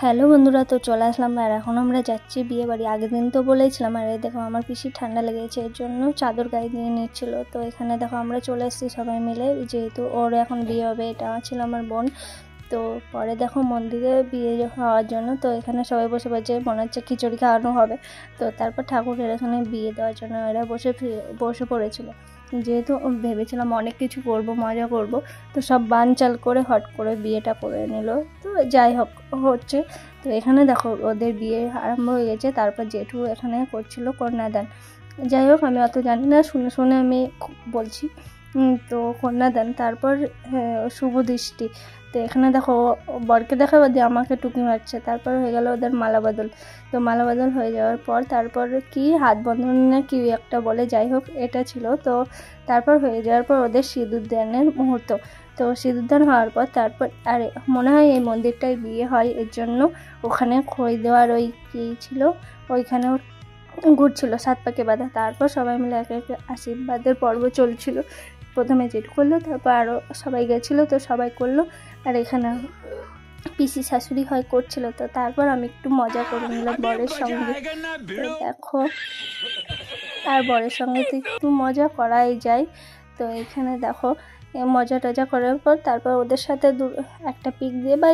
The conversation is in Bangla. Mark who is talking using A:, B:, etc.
A: হ্যালো বন্ধুরা, তো চলে আসলাম আর এখন আমরা যাচ্ছি বিয়ে বাড়ি। আগের দিন তো বলেছিলাম। আর এই দেখো আমার পিসির ঠান্ডা লেগেছে, এর জন্য চাদর গায়ে দিয়ে নিচ্ছিল। তো এখানে দেখো আমরা চলে এসেছি সবাই মিলে, যেহেতু ওর এখন বিয়ে হবে। এটা ছিল আমার বোন। তো পরে দেখো মন্দিরে বিয়ে হওয়ার জন্য তো এখানে সবাই বসে বসে মনে হচ্ছে খিচুড়ি খাওয়ানো হবে। তো তারপর ঠাকুরের এখানে বিয়ে দেওয়ার জন্য এরা বসে পড়েছিল। যেহেতু ভেবেছিলাম অনেক কিছু করব, মজা করব, তো সব বানচাল করে হট করে বিয়েটা করে নিল। তো যাই হোক হচ্ছে। তো এখানে দেখো ওদের বিয়ে আরম্ভ হয়ে গেছে। তারপর জেঠু এখানে করছিল কন্যাদান। যাই হোক আমি অত জানি না, শুনে শুনে আমি বলছি। তো কন্যাদান, তারপর শুভ দৃষ্টি। তো এখানে দেখো বরকে দেখা বাদে আমাকে টুকি মারছে। তারপর হয়ে গেল ওদের মালা বদল। তো মালা বদল হয়ে যাওয়ার পর তারপর কি হাত বন্ধন না কি একটা বলে, যাই হোক এটা ছিল। তো তারপর হয়ে যাওয়ার পর ওদের সিঁদুর দানের মুহূর্ত। তো সিঁদুরদান হওয়ার পর তারপর আর মনে হয় এই মন্দিরটায় বিয়ে হয়, এর জন্য ওখানে খই দেওয়ার ওই কী ছিল, ওইখানেও ঘুরছিল সাত পাকে বাঁধা। তারপর সবাই মিলে একে একে আশীর্বাদের পর্ব চলছিল। প্রথমে জেঠু করলো, তারপর আরও সবাই গেছিলো, তো সবাই করলো। আর এখানে পিসি শাশুড়ি হয় করছিল। তো তারপর আমি একটু মজা করে নিলাম বরের সঙ্গে। তো দেখো, আর বরের সঙ্গে তো একটু মজা করাই যায়। তো এখানে দেখো মজা টজা করার পর তারপর ওদের সাথে একটা পিক দিয়ে বা